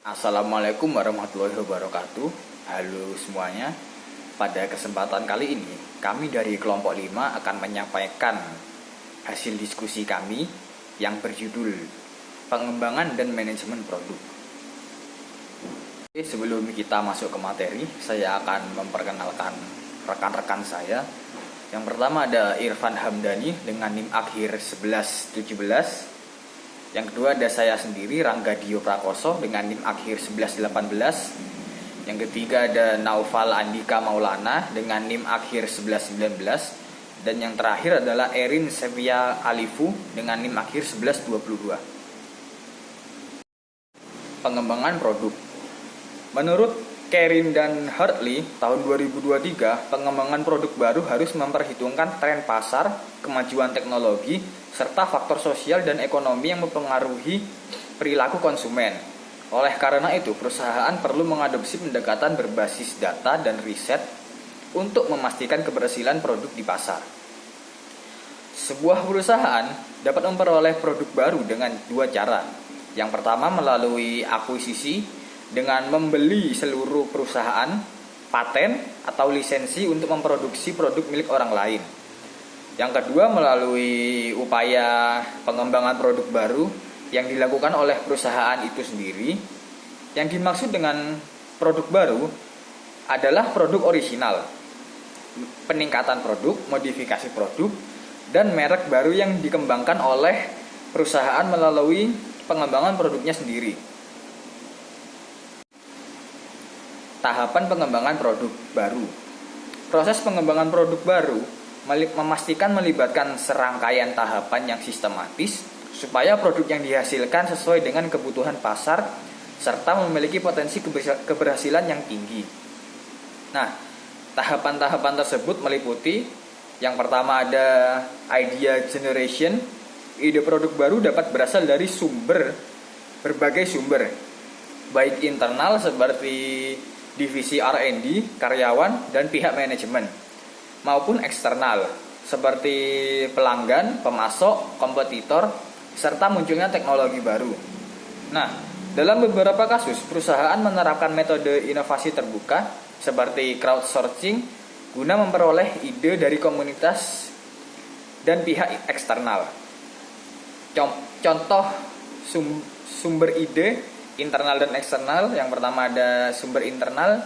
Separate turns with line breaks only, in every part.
Assalamualaikum warahmatullahi wabarakatuh. Halo semuanya. Pada kesempatan kali ini, kami dari kelompok 5 akan menyampaikan hasil diskusi kami yang berjudul Pengembangan dan Manajemen Produk. Oke, sebelum kita masuk ke materi, saya akan memperkenalkan rekan-rekan saya. Yang pertama ada Irfan Hamdani dengan NIM akhir 1117. Yang kedua ada saya sendiri, Rangga Dio Prakoso dengan NIM akhir 1118. Yang ketiga ada Naufal Andika Maulana dengan NIM akhir 1119. Dan yang terakhir adalah Erin Sevia Alifu dengan NIM akhir 1122. Pengembangan produk. Menurut Kerin dan Hartley, tahun 2023, pengembangan produk baru harus memperhitungkan tren pasar, kemajuan teknologi, serta faktor sosial dan ekonomi yang mempengaruhi perilaku konsumen. Oleh karena itu, perusahaan perlu mengadopsi pendekatan berbasis data dan riset untuk memastikan keberhasilan produk di pasar. Sebuah perusahaan dapat memperoleh produk baru dengan dua cara. Yang pertama melalui akuisisi, dengan membeli seluruh perusahaan, paten, atau lisensi untuk memproduksi produk milik orang lain. Yang kedua melalui upaya pengembangan produk baru yang dilakukan oleh perusahaan itu sendiri. Yang dimaksud dengan produk baru adalah produk orisinal, peningkatan produk, modifikasi produk, dan merek baru yang dikembangkan oleh perusahaan melalui pengembangan produknya sendiri. Tahapan pengembangan produk baru. Proses pengembangan produk baru memastikan melibatkan serangkaian tahapan yang sistematis supaya produk yang dihasilkan sesuai dengan kebutuhan pasar serta memiliki potensi keberhasilan yang tinggi. Nah, tahapan-tahapan tersebut meliputi yang pertama ada idea generation. Ide produk baru dapat berasal dari berbagai sumber, baik internal seperti divisi R&D, karyawan, dan pihak manajemen, maupun eksternal seperti pelanggan, pemasok, kompetitor, serta munculnya teknologi baru. Nah, dalam beberapa kasus, perusahaan menerapkan metode inovasi terbuka seperti crowdsourcing guna memperoleh ide dari komunitas dan pihak eksternal. Contoh sumber ide internal dan eksternal. Yang pertama ada sumber internal,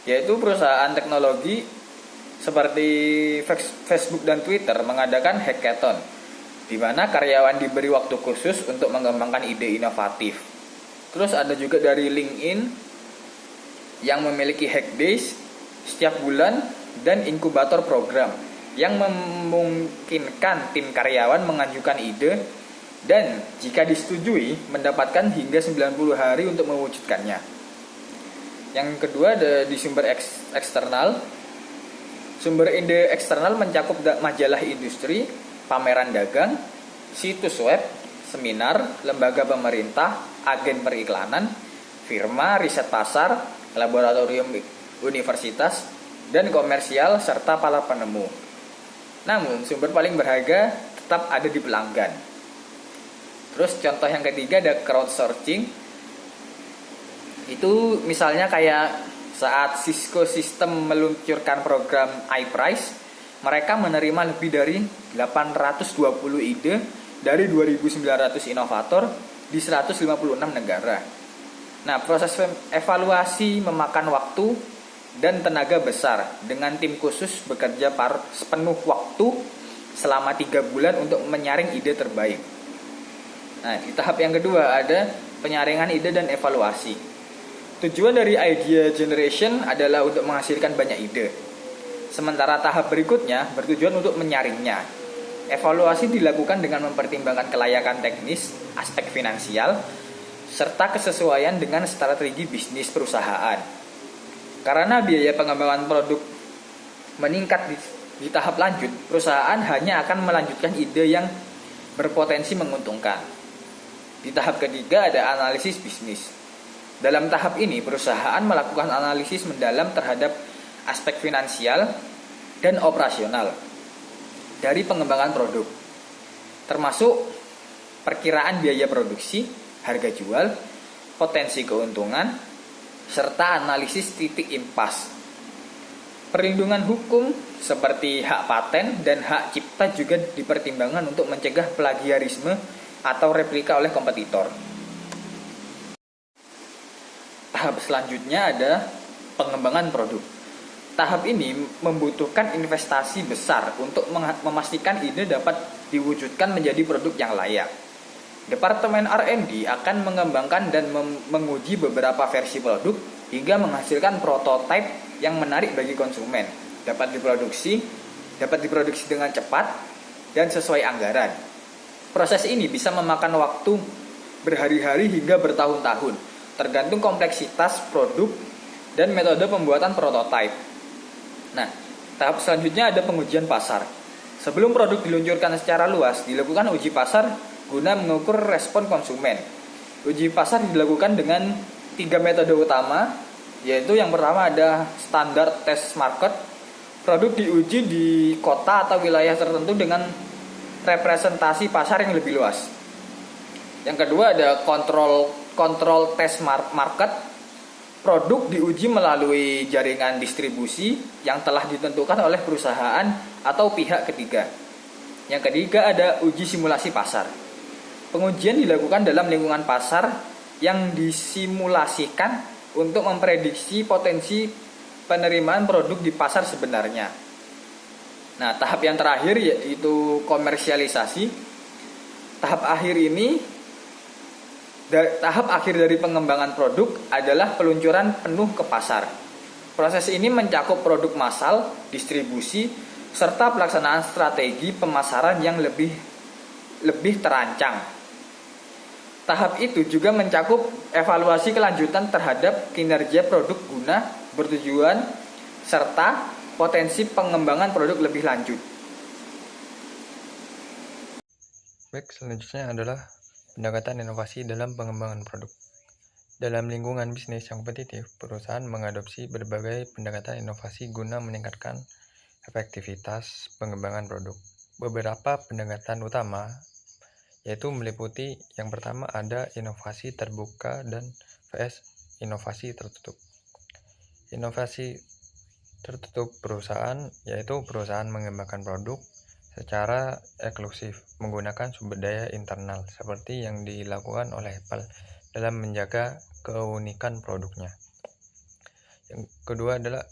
yaitu perusahaan teknologi seperti Facebook dan Twitter mengadakan hackathon, di mana karyawan diberi waktu khusus untuk mengembangkan ide inovatif. Terus ada juga dari LinkedIn yang memiliki hack days setiap bulan dan inkubator program yang memungkinkan tim karyawan mengajukan ide dan jika disetujui mendapatkan hingga 90 hari untuk mewujudkannya. Yang kedua ada di sumber eksternal. Sumber ide eksternal mencakup majalah industri, pameran dagang, situs web, seminar, lembaga pemerintah, agen periklanan, firma, riset pasar, laboratorium universitas, dan komersial serta para penemu. Namun sumber paling berharga tetap ada di pelanggan. Terus contoh yang ketiga ada crowdsourcing. Itu misalnya kayak saat Cisco System meluncurkan program iPrice, mereka menerima lebih dari 820 ide dari 2.900 inovator di 156 negara. Nah, proses evaluasi memakan waktu dan tenaga besar dengan tim khusus bekerja sepenuh waktu selama 3 bulan untuk menyaring ide terbaik. Nah, di tahap yang kedua ada penyaringan ide dan evaluasi. Tujuan dari idea generation adalah untuk menghasilkan banyak ide. Sementara tahap berikutnya bertujuan untuk menyaringnya. Evaluasi dilakukan dengan mempertimbangkan kelayakan teknis, aspek finansial, serta kesesuaian dengan strategi bisnis perusahaan. Karena biaya pengembangan produk meningkat di tahap lanjut, perusahaan hanya akan melanjutkan ide yang berpotensi menguntungkan. Di tahap ketiga ada analisis bisnis. Dalam tahap ini, perusahaan melakukan analisis mendalam terhadap aspek finansial dan operasional dari pengembangan produk, termasuk perkiraan biaya produksi, harga jual, potensi keuntungan, serta analisis titik impas. Perlindungan hukum seperti hak paten dan hak cipta juga dipertimbangkan untuk mencegah plagiarisme atau replika oleh kompetitor. Tahap selanjutnya ada pengembangan produk. Tahap ini membutuhkan investasi besar untuk memastikan ide dapat diwujudkan menjadi produk yang layak. Departemen R&D akan mengembangkan dan menguji beberapa versi produk hingga menghasilkan prototipe yang menarik bagi konsumen, dapat diproduksi dengan cepat dan sesuai anggaran. Proses ini bisa memakan waktu berhari-hari hingga bertahun-tahun, tergantung kompleksitas produk dan metode pembuatan prototipe. Nah, tahap selanjutnya ada pengujian pasar. Sebelum produk diluncurkan secara luas, dilakukan uji pasar guna mengukur respon konsumen. Uji pasar dilakukan dengan 3 metode utama, yaitu yang pertama ada standar test market. Produk diuji di kota atau wilayah tertentu dengan representasi pasar yang lebih luas. Yang kedua ada kontrol test market. Produk diuji melalui jaringan distribusi yang telah ditentukan oleh perusahaan atau pihak ketiga. Yang ketiga ada uji simulasi pasar. Pengujian dilakukan dalam lingkungan pasar yang disimulasikan untuk memprediksi potensi penerimaan produk di pasar sebenarnya. Nah, tahap yang terakhir yaitu komersialisasi. Tahap akhir dari pengembangan produk adalah peluncuran penuh ke pasar. Proses ini mencakup produk massal, distribusi, serta pelaksanaan strategi pemasaran yang lebih terancang. Tahap itu juga mencakup evaluasi kelanjutan terhadap kinerja produk guna bertujuan serta potensi pengembangan produk lebih lanjut.
Baik, selanjutnya adalah pendekatan inovasi dalam pengembangan produk. Dalam lingkungan bisnis yang kompetitif, perusahaan mengadopsi berbagai pendekatan inovasi guna meningkatkan efektivitas pengembangan produk. Beberapa pendekatan utama yaitu meliputi yang pertama ada inovasi terbuka dan vs inovasi tertutup. Inovasi tertutup perusahaan yaitu perusahaan mengembangkan produk secara eksklusif menggunakan sumber daya internal seperti yang dilakukan oleh Apple dalam menjaga keunikan produknya. Yang kedua adalah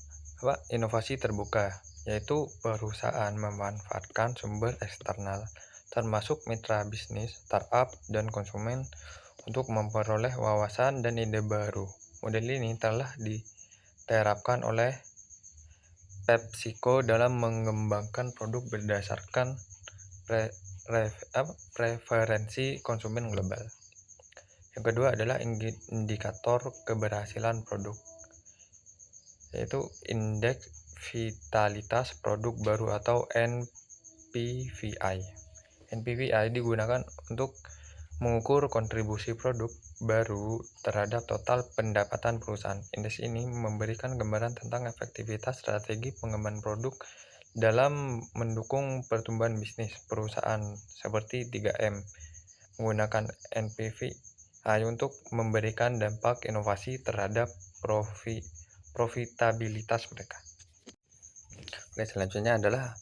inovasi terbuka, yaitu perusahaan memanfaatkan sumber eksternal termasuk mitra bisnis, startup, dan konsumen untuk memperoleh wawasan dan ide baru. Model ini telah diterapkan oleh PepsiCo dalam mengembangkan produk berdasarkan preferensi konsumen global. Yang kedua adalah indikator keberhasilan produk, yaitu indeks vitalitas produk baru atau NPVI. NPVI digunakan untuk mengukur kontribusi produk baru terhadap total pendapatan perusahaan. Indeks ini memberikan gambaran tentang efektivitas strategi pengembangan produk dalam mendukung pertumbuhan bisnis perusahaan seperti 3M menggunakan NPVI untuk memberikan dampak inovasi terhadap profitabilitas mereka. Oke, selanjutnya adalah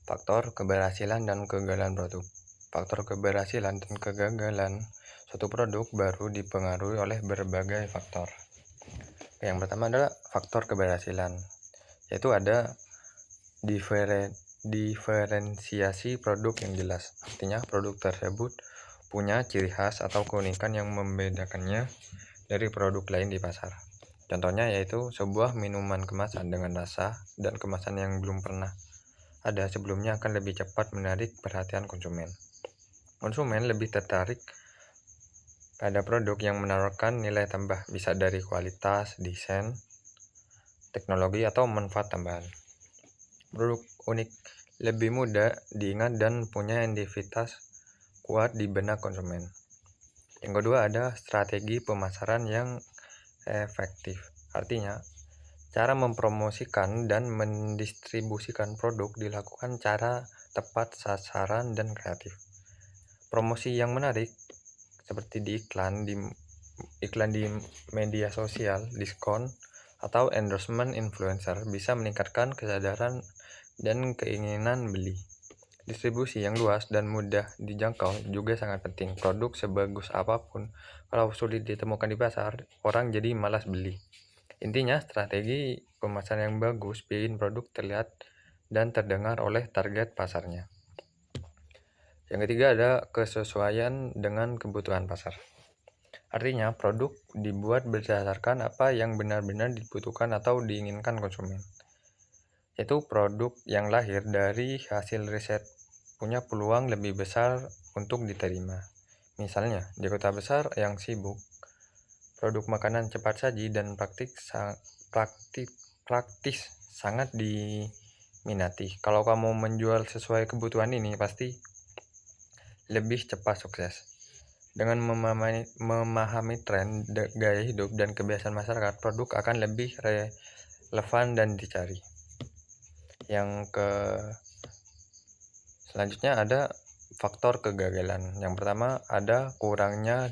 faktor keberhasilan dan kegagalan produk. Faktor keberhasilan dan kegagalan suatu produk baru dipengaruhi oleh berbagai faktor. Yang pertama adalah faktor keberhasilan, yaitu ada diferensiasi produk yang jelas. Artinya produk tersebut punya ciri khas atau keunikan yang membedakannya dari produk lain di pasar. Contohnya yaitu sebuah minuman kemasan dengan rasa dan kemasan yang belum pernah ada sebelumnya akan lebih cepat menarik perhatian konsumen. Konsumen lebih tertarik pada produk yang menawarkan nilai tambah, bisa dari kualitas, desain, teknologi, atau manfaat tambahan. Produk unik lebih mudah diingat dan punya identitas kuat di benak konsumen. Yang kedua ada strategi pemasaran yang efektif. Artinya, cara mempromosikan dan mendistribusikan produk dilakukan cara tepat sasaran dan kreatif. Promosi yang menarik seperti di iklan iklan di media sosial, diskon, atau endorsement influencer bisa meningkatkan kesadaran dan keinginan beli. Distribusi yang luas dan mudah dijangkau juga sangat penting. Produk sebagus apapun, kalau sulit ditemukan di pasar, orang jadi malas beli. Intinya, strategi pemasaran yang bagus bikin produk terlihat dan terdengar oleh target pasarnya. Yang ketiga ada kesesuaian dengan kebutuhan pasar. Artinya, produk dibuat berdasarkan apa yang benar-benar dibutuhkan atau diinginkan konsumen. Yaitu produk yang lahir dari hasil riset punya peluang lebih besar untuk diterima. Misalnya, di kota besar yang sibuk, produk makanan cepat saji dan praktis sangat diminati. Kalau kamu menjual sesuai kebutuhan ini, pasti lebih cepat sukses. Dengan memahami tren, gaya hidup, dan kebiasaan masyarakat, produk akan lebih relevan dan dicari. Selanjutnya ada faktor kegagalan. Yang pertama ada kurangnya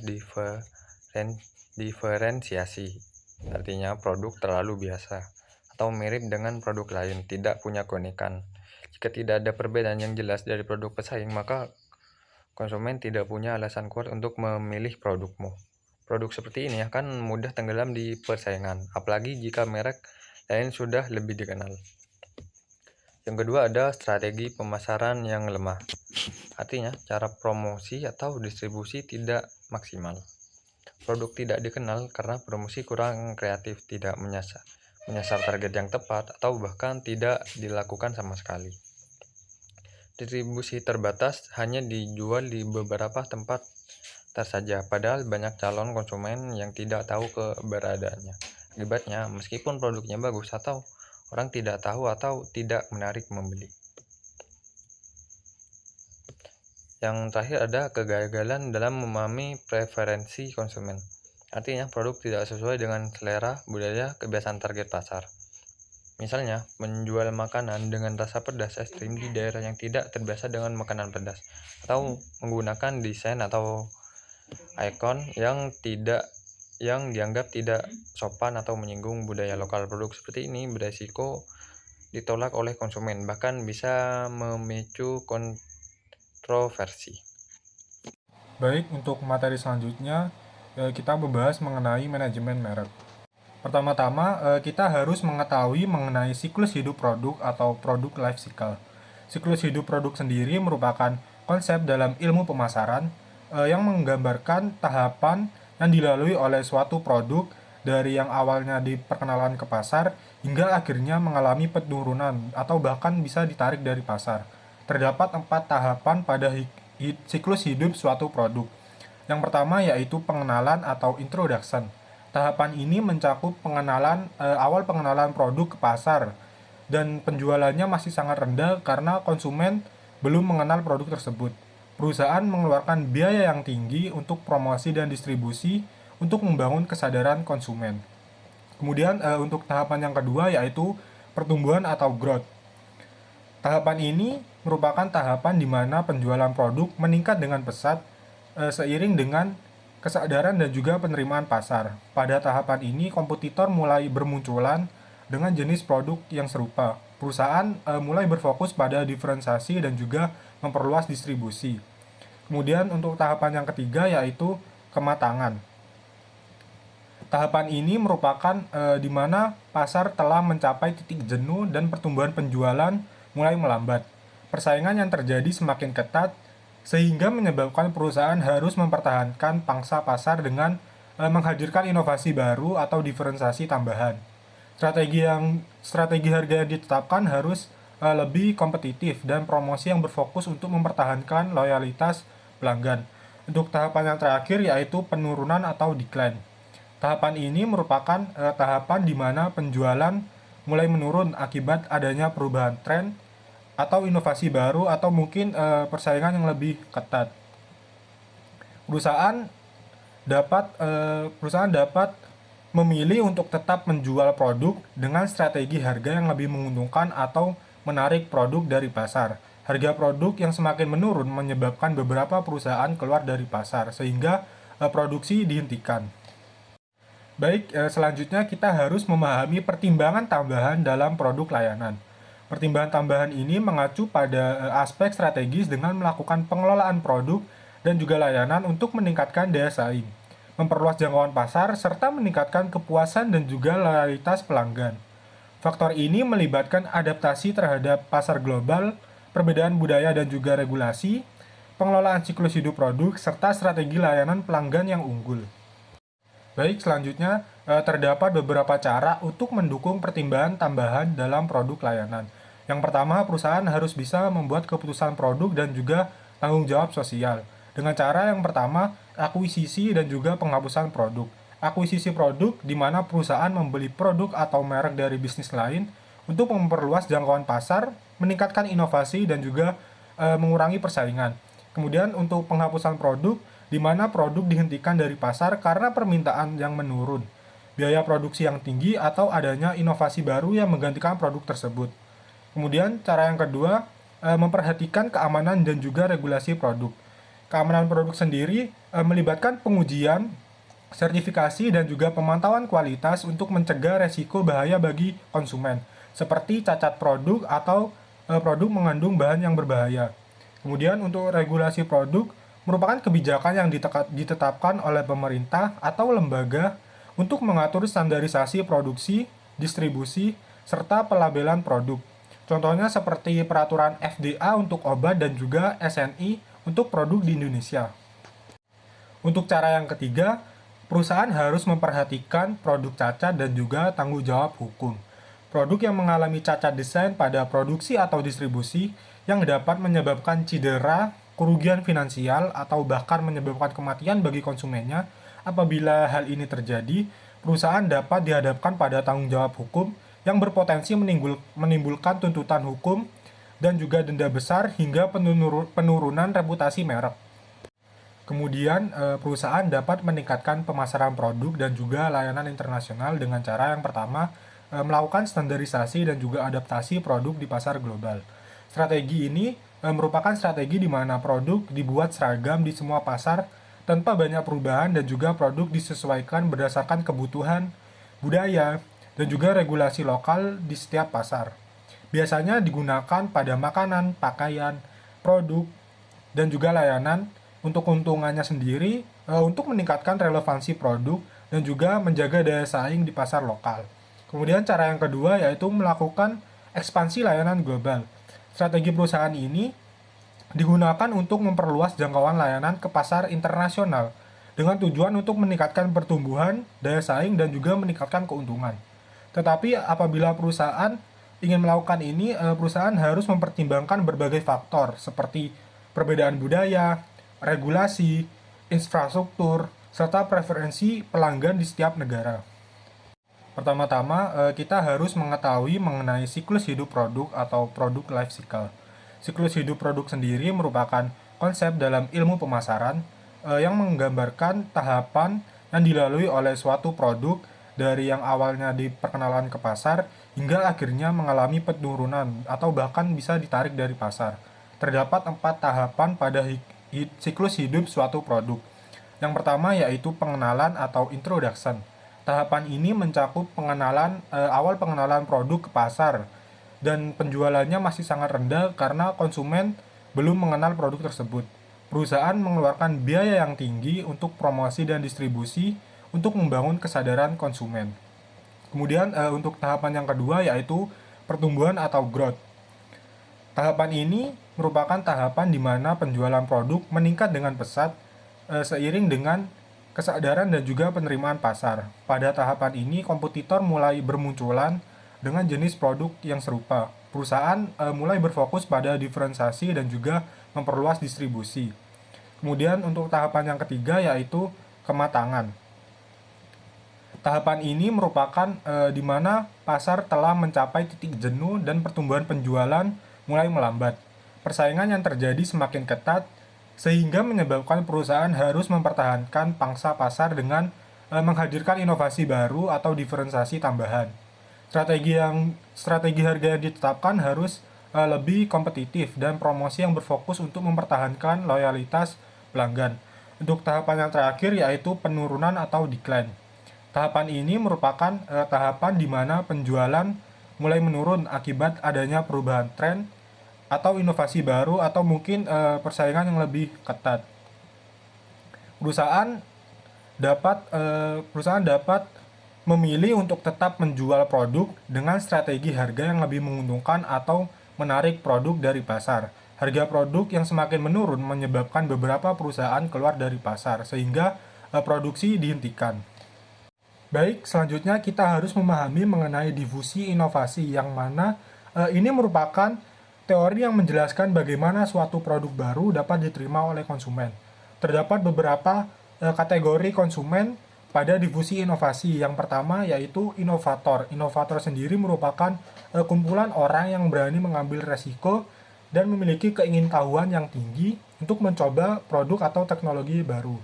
diferensiasi. Artinya produk terlalu biasa atau mirip dengan produk lain, tidak punya keunikan. Jika tidak ada perbedaan yang jelas dari produk pesaing, maka konsumen tidak punya alasan kuat untuk memilih produkmu. Produk seperti ini akan mudah tenggelam di persaingan, apalagi jika merek lain sudah lebih dikenal. Yang kedua ada strategi pemasaran yang lemah. Artinya, cara promosi atau distribusi tidak maksimal. Produk tidak dikenal karena promosi kurang kreatif, tidak menyasar target yang tepat, atau bahkan tidak dilakukan sama sekali. Distribusi terbatas, hanya dijual di beberapa tempat tersaja, padahal banyak calon konsumen yang tidak tahu keberadaannya. Akibatnya, meskipun produknya bagus atau orang tidak tahu atau tidak menarik membeli. Yang terakhir ada kegagalan dalam memahami preferensi konsumen. Artinya produk tidak sesuai dengan selera, budaya, kebiasaan target pasar. Misalnya, menjual makanan dengan rasa pedas ekstrim di daerah yang tidak terbiasa dengan makanan pedas, atau menggunakan desain atau ikon yang dianggap tidak sopan atau menyinggung budaya lokal. Produk seperti ini beresiko ditolak oleh konsumen, bahkan bisa memicu kontroversi.
Baik, untuk materi selanjutnya kita membahas mengenai manajemen merek. Pertama-tama kita harus mengetahui mengenai siklus hidup produk atau produk life cycle. Siklus hidup produk sendiri merupakan konsep dalam ilmu pemasaran yang menggambarkan tahapan yang dilalui oleh suatu produk dari yang awalnya diperkenalkan ke pasar hingga akhirnya mengalami penurunan atau bahkan bisa ditarik dari pasar. Terdapat 4 tahapan pada siklus hidup suatu produk. Yang pertama yaitu pengenalan atau introduction. Tahapan ini mencakup awal pengenalan produk ke pasar dan penjualannya masih sangat rendah karena konsumen belum mengenal produk tersebut. Perusahaan mengeluarkan biaya yang tinggi untuk promosi dan distribusi untuk membangun kesadaran konsumen. Kemudian untuk tahapan yang kedua yaitu pertumbuhan atau growth. Tahapan ini merupakan tahapan di mana penjualan produk meningkat dengan pesat seiring dengan kesadaran dan juga penerimaan pasar. Pada tahapan ini kompetitor mulai bermunculan dengan jenis produk yang serupa. Perusahaan mulai berfokus pada diferensiasi dan juga memperluas distribusi. Kemudian untuk tahapan yang ketiga yaitu kematangan. Tahapan ini merupakan di mana pasar telah mencapai titik jenuh dan pertumbuhan penjualan mulai melambat. Persaingan yang terjadi semakin ketat sehingga menyebabkan perusahaan harus mempertahankan pangsa pasar dengan menghadirkan inovasi baru atau diferensiasi tambahan. Strategi harga yang ditetapkan harus lebih kompetitif dan promosi yang berfokus untuk mempertahankan loyalitas pelanggan. Untuk tahapan yang terakhir yaitu penurunan atau decline. Tahapan ini merupakan tahapan di mana penjualan mulai menurun akibat adanya perubahan tren atau inovasi baru atau mungkin persaingan yang lebih ketat. Perusahaan dapat memilih untuk tetap menjual produk dengan strategi harga yang lebih menguntungkan atau menarik produk dari pasar. Harga produk yang semakin menurun menyebabkan beberapa perusahaan keluar dari pasar sehingga produksi dihentikan. Baik, selanjutnya kita harus memahami pertimbangan tambahan dalam produk layanan. Pertimbangan tambahan ini mengacu pada aspek strategis dengan melakukan pengelolaan produk dan juga layanan untuk meningkatkan daya saing, memperluas jangkauan pasar, serta meningkatkan kepuasan dan juga loyalitas pelanggan. Faktor ini melibatkan adaptasi terhadap pasar global, perbedaan budaya dan juga regulasi, pengelolaan siklus hidup produk, serta strategi layanan pelanggan yang unggul. Baik, selanjutnya terdapat beberapa cara untuk mendukung pertimbangan tambahan dalam produk layanan. Yang pertama, perusahaan harus bisa membuat keputusan produk dan juga tanggung jawab sosial. Dengan cara yang pertama, akuisisi dan juga penghapusan produk. Akuisisi produk di mana perusahaan membeli produk atau merek dari bisnis lain untuk memperluas jangkauan pasar, meningkatkan inovasi dan juga mengurangi persaingan. Kemudian untuk penghapusan produk, di mana produk dihentikan dari pasar karena permintaan yang menurun, biaya produksi yang tinggi, atau adanya inovasi baru yang menggantikan produk tersebut. Kemudian cara yang kedua, memperhatikan keamanan dan juga regulasi produk. Keamanan produk sendiri melibatkan pengujian, sertifikasi, dan juga pemantauan kualitas untuk mencegah resiko bahaya bagi konsumen, seperti cacat produk atau produk mengandung bahan yang berbahaya. Kemudian untuk regulasi produk, merupakan kebijakan yang ditetapkan oleh pemerintah atau lembaga untuk mengatur standarisasi produksi, distribusi, serta pelabelan produk. Contohnya seperti peraturan FDA untuk obat dan juga SNI untuk produk di Indonesia. Untuk cara yang ketiga, perusahaan harus memperhatikan produk cacat dan juga tanggung jawab hukum. Produk yang mengalami cacat desain pada produksi atau distribusi yang dapat menyebabkan cedera, kerugian finansial, atau bahkan menyebabkan kematian bagi konsumennya. Apabila hal ini terjadi, perusahaan dapat dihadapkan pada tanggung jawab hukum yang berpotensi menimbulkan tuntutan hukum dan juga denda besar hingga penurunan reputasi merek. Kemudian, perusahaan dapat meningkatkan pemasaran produk dan juga layanan internasional dengan cara yang pertama, melakukan standarisasi dan juga adaptasi produk di pasar global. Strategi ini merupakan strategi di mana produk dibuat seragam di semua pasar tanpa banyak perubahan dan juga produk disesuaikan berdasarkan kebutuhan, budaya, dan juga regulasi lokal di setiap pasar. Biasanya digunakan pada makanan, pakaian, produk, dan juga layanan untuk keuntungannya sendiri, untuk meningkatkan relevansi produk dan juga menjaga daya saing di pasar lokal. Kemudian cara yang kedua yaitu melakukan ekspansi layanan global. Strategi perusahaan ini digunakan untuk memperluas jangkauan layanan ke pasar internasional dengan tujuan untuk meningkatkan pertumbuhan, daya saing, dan juga meningkatkan keuntungan. Tetapi apabila perusahaan ingin melakukan ini, perusahaan harus mempertimbangkan berbagai faktor seperti perbedaan budaya, regulasi, infrastruktur, serta preferensi pelanggan di setiap negara. Pertama-tama, kita harus mengetahui mengenai siklus hidup produk atau produk life cycle. Siklus hidup produk sendiri merupakan konsep dalam ilmu pemasaran yang menggambarkan tahapan yang dilalui oleh suatu produk dari yang awalnya diperkenalkan ke pasar hingga akhirnya mengalami penurunan atau bahkan bisa ditarik dari pasar. Terdapat 4 tahapan pada siklus hidup suatu produk. Yang pertama yaitu pengenalan atau introduction. Tahapan ini mencakup awal pengenalan produk ke pasar, dan penjualannya masih sangat rendah karena konsumen belum mengenal produk tersebut. Perusahaan mengeluarkan biaya yang tinggi untuk promosi dan distribusi untuk membangun kesadaran konsumen. Kemudian untuk tahapan yang kedua yaitu pertumbuhan atau growth. Tahapan ini merupakan tahapan di mana penjualan produk meningkat dengan pesat seiring dengan kesadaran dan juga penerimaan pasar. Pada tahapan ini kompetitor mulai bermunculan dengan jenis produk yang serupa. Perusahaan mulai berfokus pada diferensiasi dan juga memperluas distribusi. Kemudian untuk tahapan yang ketiga yaitu kematangan. Tahapan ini merupakan di mana pasar telah mencapai titik jenuh dan pertumbuhan penjualan mulai melambat. Persaingan yang terjadi semakin ketat sehingga menyebabkan perusahaan harus mempertahankan pangsa pasar dengan menghadirkan inovasi baru atau diferensiasi tambahan. Strategi harga yang ditetapkan harus lebih kompetitif dan promosi yang berfokus untuk mempertahankan loyalitas pelanggan. Untuk tahapan yang terakhir yaitu penurunan atau decline. Tahapan ini merupakan tahapan di mana penjualan mulai menurun akibat adanya perubahan tren atau inovasi baru atau mungkin persaingan yang lebih ketat. Perusahaan dapat memilih untuk tetap menjual produk dengan strategi harga yang lebih menguntungkan atau menarik produk dari pasar. Harga produk yang semakin menurun menyebabkan beberapa perusahaan keluar dari pasar sehingga produksi dihentikan. Baik, selanjutnya kita harus memahami mengenai difusi inovasi yang mana ini merupakan teori yang menjelaskan bagaimana suatu produk baru dapat diterima oleh konsumen. Terdapat beberapa kategori konsumen pada difusi inovasi. Yang pertama yaitu inovator. Inovator sendiri merupakan kumpulan orang yang berani mengambil resiko dan memiliki keingintahuan yang tinggi untuk mencoba produk atau teknologi baru.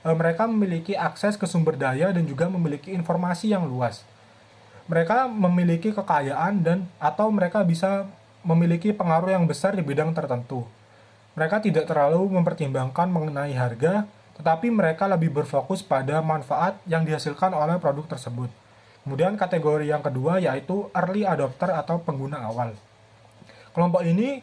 Mereka memiliki akses ke sumber daya dan juga memiliki informasi yang luas. Mereka memiliki kekayaan atau mereka bisa memiliki pengaruh yang besar di bidang tertentu. Mereka tidak terlalu mempertimbangkan mengenai harga, tetapi mereka lebih berfokus pada manfaat yang dihasilkan oleh produk tersebut. Kemudian kategori yang kedua yaitu early adopter atau pengguna awal. Kelompok ini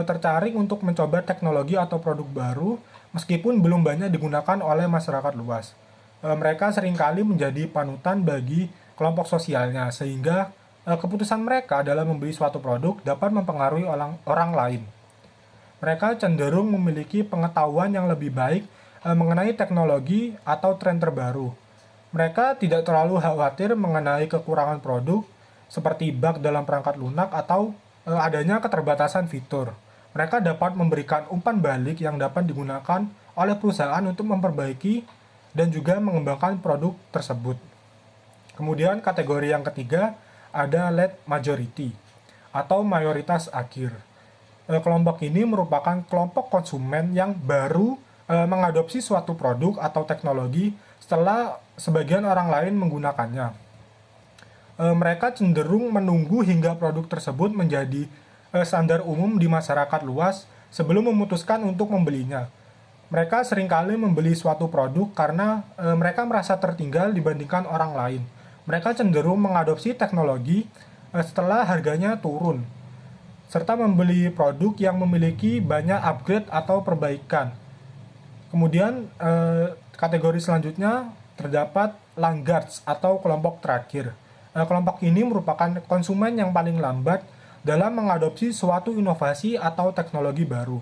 tertarik untuk mencoba teknologi atau produk baru meskipun belum banyak digunakan oleh masyarakat luas. Mereka seringkali menjadi panutan bagi kelompok sosialnya sehingga keputusan mereka dalam membeli suatu produk dapat mempengaruhi orang lain. Mereka cenderung memiliki pengetahuan yang lebih baik mengenai teknologi atau tren terbaru. Mereka tidak terlalu khawatir mengenai kekurangan produk seperti bug dalam perangkat lunak atau adanya keterbatasan fitur. Mereka dapat memberikan umpan balik yang dapat digunakan oleh perusahaan untuk memperbaiki dan juga mengembangkan produk tersebut. Kemudian kategori yang ketiga ada late majority atau mayoritas akhir. Kelompok ini merupakan kelompok konsumen yang baru mengadopsi suatu produk atau teknologi setelah sebagian orang lain menggunakannya. Mereka cenderung menunggu hingga produk tersebut menjadi standar umum di masyarakat luas sebelum memutuskan untuk membelinya. Mereka seringkali membeli suatu produk karena mereka merasa tertinggal dibandingkan orang lain. Mereka cenderung mengadopsi teknologi setelah harganya turun, serta membeli produk yang memiliki banyak upgrade atau perbaikan. Kemudian kategori selanjutnya terdapat laggards atau kelompok terakhir. Kelompok ini merupakan konsumen yang paling lambat dalam mengadopsi suatu inovasi atau teknologi baru.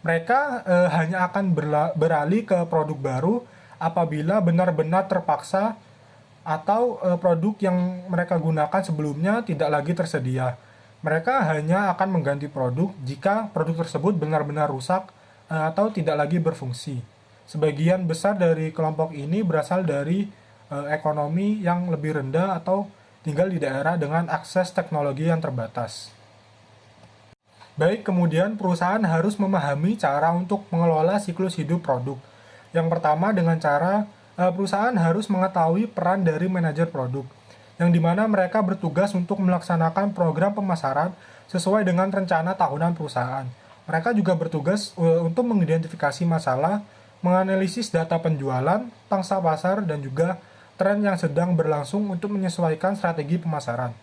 Mereka hanya akan beralih ke produk baru apabila benar-benar terpaksa atau produk yang mereka gunakan sebelumnya tidak lagi tersedia. Mereka hanya akan mengganti produk jika produk tersebut benar-benar rusak atau tidak lagi berfungsi. Sebagian besar dari kelompok ini berasal dari ekonomi yang lebih rendah atau tinggal di daerah dengan akses teknologi yang terbatas. Baik, kemudian perusahaan harus memahami cara untuk mengelola siklus hidup produk. Yang pertama dengan cara perusahaan harus mengetahui peran dari manajer produk, yang dimana mereka bertugas untuk melaksanakan program pemasaran sesuai dengan rencana tahunan perusahaan. Mereka juga bertugas untuk mengidentifikasi masalah, menganalisis data penjualan, pangsa pasar, dan juga tren yang sedang berlangsung untuk menyesuaikan strategi pemasaran.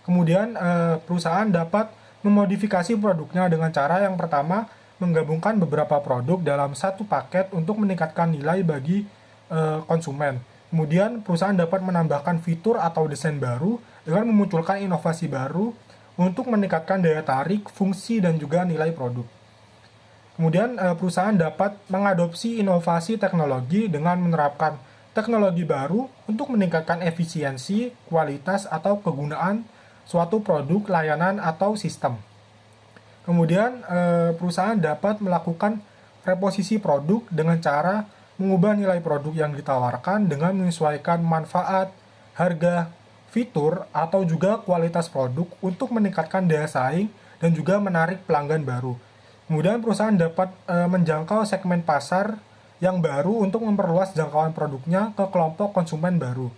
Kemudian perusahaan dapat memodifikasi produknya dengan cara yang pertama menggabungkan beberapa produk dalam satu paket untuk meningkatkan nilai bagi konsumen. Kemudian perusahaan dapat menambahkan fitur atau desain baru dengan memunculkan inovasi baru untuk meningkatkan daya tarik, fungsi, dan juga nilai produk. Kemudian perusahaan dapat mengadopsi inovasi teknologi dengan menerapkan teknologi baru untuk meningkatkan efisiensi, kualitas, atau kegunaan suatu produk, layanan, atau sistem. Kemudian perusahaan dapat melakukan reposisi produk dengan cara mengubah nilai produk yang ditawarkan dengan menyesuaikan manfaat, harga, fitur, atau juga kualitas produk untuk meningkatkan daya saing dan juga menarik pelanggan baru. Kemudian perusahaan dapat menjangkau segmen pasar yang baru untuk memperluas jangkauan produknya ke kelompok konsumen baru.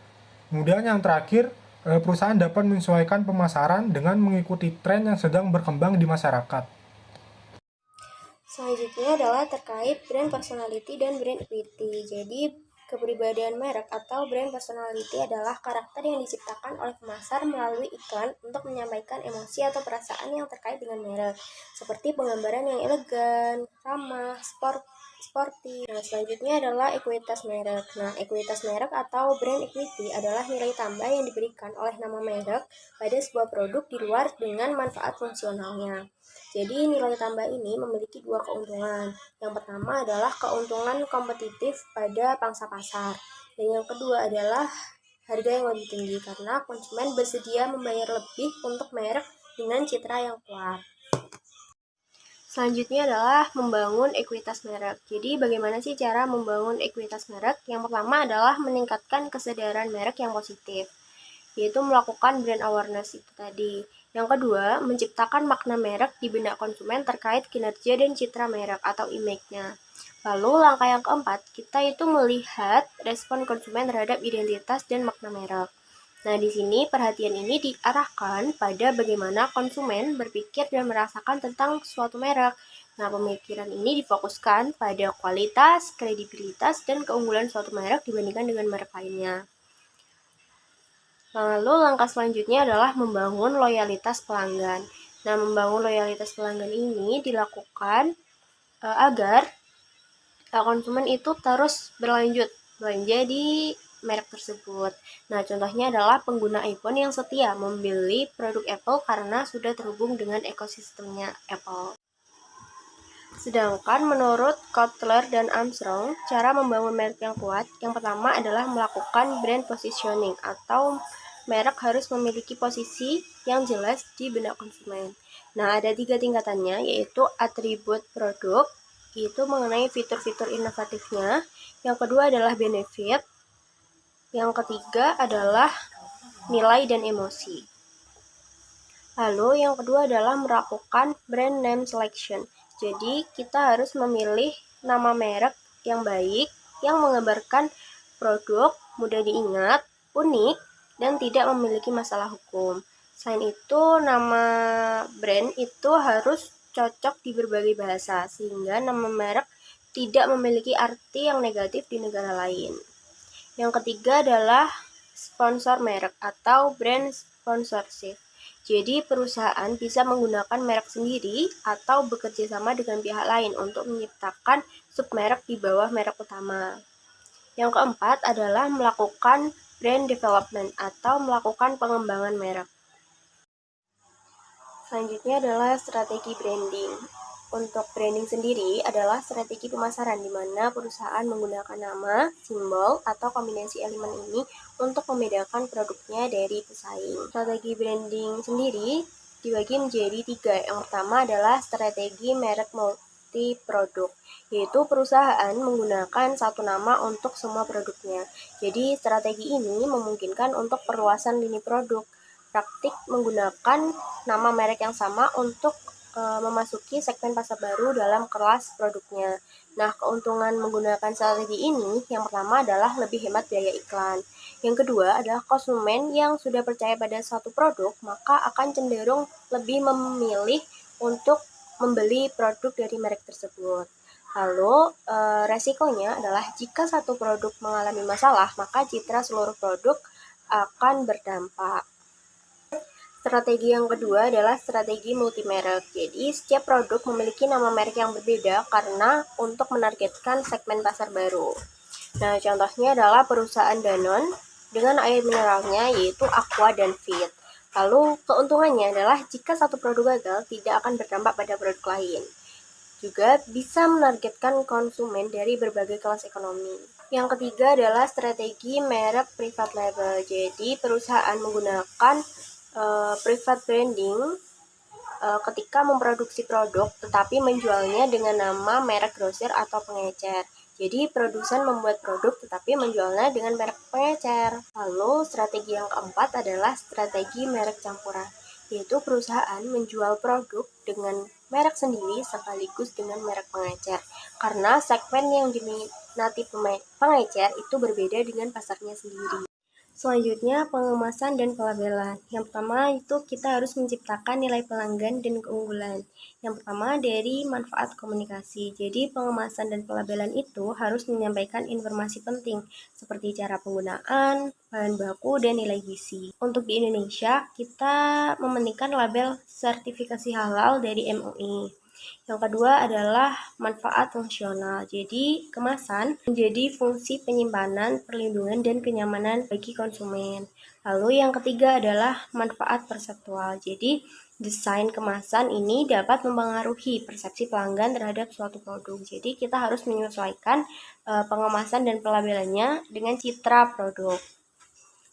Kemudian yang terakhir, perusahaan dapat menyesuaikan pemasaran dengan mengikuti tren yang sedang berkembang di masyarakat.
Selanjutnya adalah terkait brand personality dan brand equity. Jadi Kepribadian merek atau brand personality adalah karakter yang diciptakan oleh pemasar melalui iklan untuk menyampaikan emosi atau perasaan yang terkait dengan merek, seperti penggambaran yang elegan, ramah, sporty. Nah, selanjutnya adalah ekuitas merek. Nah, ekuitas merek atau brand equity adalah nilai tambah yang diberikan oleh nama merek pada sebuah produk di luar dengan manfaat fungsionalnya. Jadi nilai tambah ini memiliki dua keuntungan. Yang pertama adalah keuntungan kompetitif pada pangsa pasar. Dan yang kedua adalah harga yang lebih tinggi karena konsumen bersedia membayar lebih untuk merek dengan citra yang kuat. Selanjutnya adalah membangun ekuitas merek. Jadi bagaimana sih cara membangun ekuitas merek? Yang pertama adalah meningkatkan kesadaran merek yang positif, yaitu melakukan brand awareness itu tadi. Yang kedua, menciptakan makna merek di benak konsumen terkait kinerja dan citra merek atau image-nya. Lalu langkah yang keempat, kita itu melihat respon konsumen terhadap identitas dan makna merek. Nah, di sini perhatian ini diarahkan pada bagaimana konsumen berpikir dan merasakan tentang suatu merek. Nah, pemikiran ini difokuskan pada kualitas, kredibilitas, dan keunggulan suatu merek dibandingkan dengan merek lainnya. Lalu langkah selanjutnya adalah membangun loyalitas pelanggan. Nah, membangun loyalitas pelanggan ini dilakukan agar konsumen itu terus berlanjut belanja di merek tersebut. Nah, contohnya adalah pengguna iPhone yang setia membeli produk Apple karena sudah terhubung dengan ekosistemnya Apple. Sedangkan menurut Kotler dan Armstrong, cara membangun merek yang kuat, yang pertama adalah melakukan brand positioning atau merek harus memiliki posisi yang jelas di benak konsumen. Nah, ada 3 tingkatannya, yaitu atribut produk, itu mengenai fitur-fitur inovatifnya. Yang kedua adalah benefit. Yang ketiga adalah nilai dan emosi. Lalu yang kedua adalah melakukan brand name selection. Jadi kita harus memilih nama merek yang baik, yang menggambarkan produk, mudah diingat, unik, dan tidak memiliki masalah hukum. Selain itu, nama brand itu harus cocok di berbagai bahasa, sehingga nama merek tidak memiliki arti yang negatif di negara lain. Yang ketiga adalah sponsor merek atau brand sponsorship. Jadi perusahaan bisa menggunakan merek sendiri atau bekerja sama dengan pihak lain untuk menciptakan submerek di bawah merek utama. Yang keempat adalah melakukan brand development atau melakukan pengembangan merek. Selanjutnya adalah strategi branding. Untuk branding sendiri adalah strategi pemasaran di mana perusahaan menggunakan nama, simbol, atau kombinasi elemen ini untuk membedakan produknya dari pesaing. Strategi branding sendiri dibagi menjadi 3. Yang pertama adalah strategi merek multi-produk, yaitu perusahaan menggunakan satu nama untuk semua produknya. Jadi strategi ini memungkinkan untuk perluasan lini produk. Praktik menggunakan nama merek yang sama untuk memasuki segmen pasar baru dalam kelas produknya. Nah, keuntungan menggunakan strategi ini yang pertama adalah lebih hemat biaya iklan. Yang kedua adalah konsumen yang sudah percaya pada suatu produk, maka akan cenderung lebih memilih untuk membeli produk dari merek tersebut. Lalu, resikonya adalah jika satu produk mengalami masalah, maka citra seluruh produk akan berdampak. Strategi yang kedua adalah strategi multimerek. Jadi, setiap produk memiliki nama merek yang berbeda karena untuk menargetkan segmen pasar baru. Nah, contohnya adalah perusahaan Danone dengan air mineralnya yaitu Aqua dan Fit. Lalu, keuntungannya adalah jika satu produk gagal, tidak akan berdampak pada produk lain. Juga bisa menargetkan konsumen dari berbagai kelas ekonomi. Yang ketiga adalah strategi merek private label. Jadi, perusahaan menggunakan private branding ketika memproduksi produk tetapi menjualnya dengan nama merek grosir atau pengecer. Jadi produsen membuat produk tetapi menjualnya dengan merek pengecer. Lalu strategi yang keempat adalah strategi merek campuran, yaitu perusahaan menjual produk dengan merek sendiri sekaligus dengan merek pengecer. Karena segmen yang diminati pengecer itu berbeda dengan pasarnya sendiri. Selanjutnya, pengemasan dan pelabelan. Yang pertama itu kita harus menciptakan nilai pelanggan dan keunggulan. Yang pertama dari manfaat komunikasi. Jadi pengemasan dan pelabelan itu harus menyampaikan informasi penting seperti cara penggunaan, bahan baku, dan nilai gizi. Untuk di Indonesia, kita mementingkan label sertifikasi halal dari MUI. Yang kedua adalah manfaat fungsional. Jadi, kemasan menjadi fungsi penyimpanan, perlindungan, dan kenyamanan bagi konsumen. Lalu yang ketiga adalah manfaat perseptual. Jadi, desain kemasan ini dapat mempengaruhi persepsi pelanggan terhadap suatu produk. Jadi, kita harus menyesuaikan pengemasan dan pelabelannya dengan citra produk.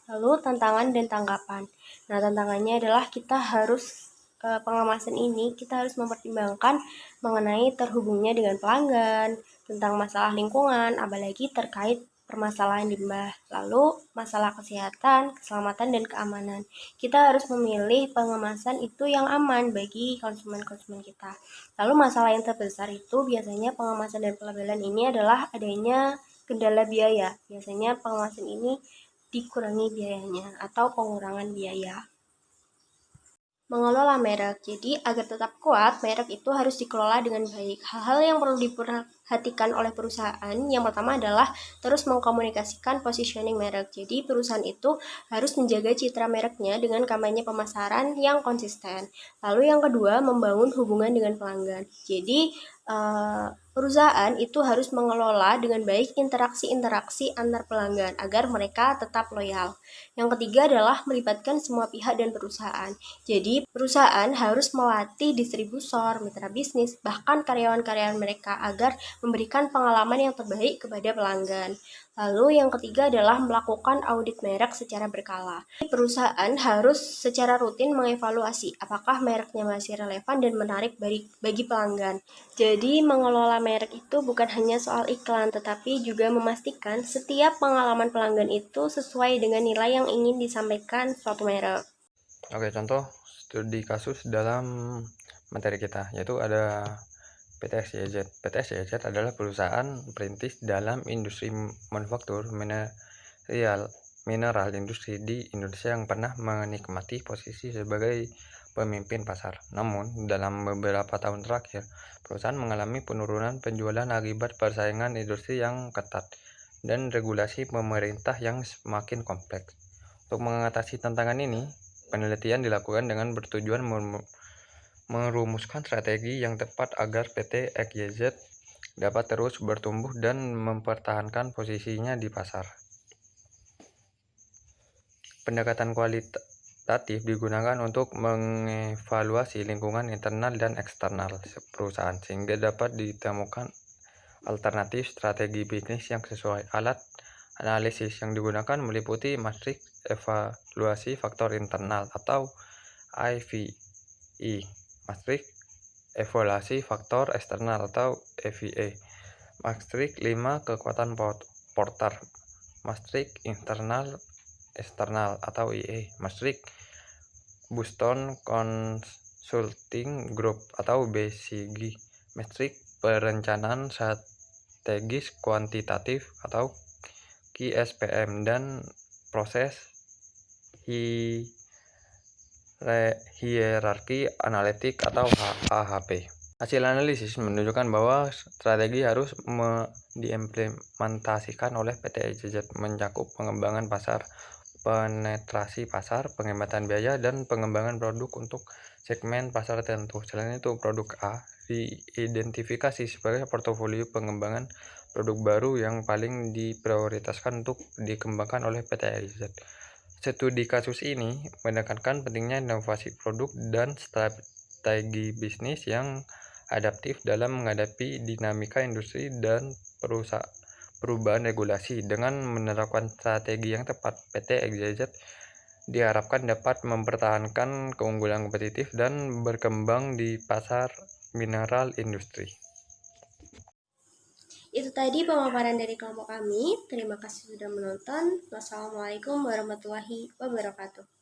Lalu tantangan dan tanggapan. Nah, tantangannya adalah kita harus pengemasan ini kita harus mempertimbangkan mengenai terhubungnya dengan pelanggan, tentang masalah lingkungan, apalagi terkait permasalahan limbah, lalu masalah kesehatan, keselamatan, dan keamanan. Kita harus memilih pengemasan itu yang aman bagi konsumen-konsumen kita. Lalu masalah yang terbesar itu biasanya pengemasan dan pelabelan ini adalah adanya kendala biaya. Biasanya pengemasan ini dikurangi biayanya atau pengurangan biaya. Mengelola merek. Jadi, agar tetap kuat, merek itu harus dikelola dengan baik. Hal-hal yang perlu diperhatikan oleh perusahaan, yang pertama adalah terus mengkomunikasikan positioning merek. Jadi, perusahaan itu harus menjaga citra mereknya dengan kampanye pemasaran yang konsisten. Lalu yang kedua, membangun hubungan dengan pelanggan. Jadi, perusahaan itu harus mengelola dengan baik interaksi-interaksi antar pelanggan agar mereka tetap loyal. Yang ketiga adalah melibatkan semua pihak dan perusahaan. Jadi, perusahaan harus melatih distributor, mitra bisnis, bahkan karyawan-karyawan mereka agar memberikan pengalaman yang terbaik kepada pelanggan. Lalu yang ketiga adalah melakukan audit merek secara berkala. Perusahaan harus secara rutin mengevaluasi apakah mereknya masih relevan dan menarik bagi pelanggan. Jadi, mengelola merek itu bukan hanya soal iklan, tetapi juga memastikan setiap pengalaman pelanggan itu sesuai dengan nilai yang ingin disampaikan suatu merek.
Oke, contoh studi kasus dalam materi kita, yaitu ada PT XYZ. PT XYZ adalah perusahaan perintis dalam industri manufaktur mineral industri di Indonesia yang pernah menikmati posisi sebagai pemimpin pasar. Namun, dalam beberapa tahun terakhir, perusahaan mengalami penurunan penjualan akibat persaingan industri yang ketat dan regulasi pemerintah yang semakin kompleks. Untuk mengatasi tantangan ini, penelitian dilakukan dengan bertujuan merumuskan strategi yang tepat agar PT XYZ dapat terus bertumbuh dan mempertahankan posisinya di pasar. Pendekatan kualitatif digunakan untuk mengevaluasi lingkungan internal dan eksternal perusahaan sehingga dapat ditemukan alternatif strategi bisnis yang sesuai. Alat analisis yang digunakan meliputi matriks evaluasi faktor internal atau IVE, matriks evaluasi faktor eksternal atau EVA, matriks 5 kekuatan Porter, matriks internal eksternal atau IE, matriks Boston Consulting Group atau BCG, matriks perencanaan strategis kuantitatif atau QSPM, dan proses hierarki analitik atau AHP. Hasil analisis menunjukkan bahwa strategi harus diimplementasikan oleh PT XYZ mencakup pengembangan pasar, penetrasi pasar, penghematan biaya, dan pengembangan produk untuk segmen pasar tertentu. Selain itu, produk A diidentifikasi sebagai portofolio pengembangan produk baru yang paling diprioritaskan untuk dikembangkan oleh PT XYZ. Studi kasus ini menekankan pentingnya inovasi produk dan strategi bisnis yang adaptif dalam menghadapi dinamika industri dan perubahan regulasi. Dengan menerapkan strategi yang tepat, PT XYZ diharapkan dapat mempertahankan keunggulan kompetitif dan berkembang di pasar mineral industri.
Itu tadi pemaparan dari kelompok kami. Terima kasih sudah menonton. Wassalamualaikum warahmatullahi wabarakatuh.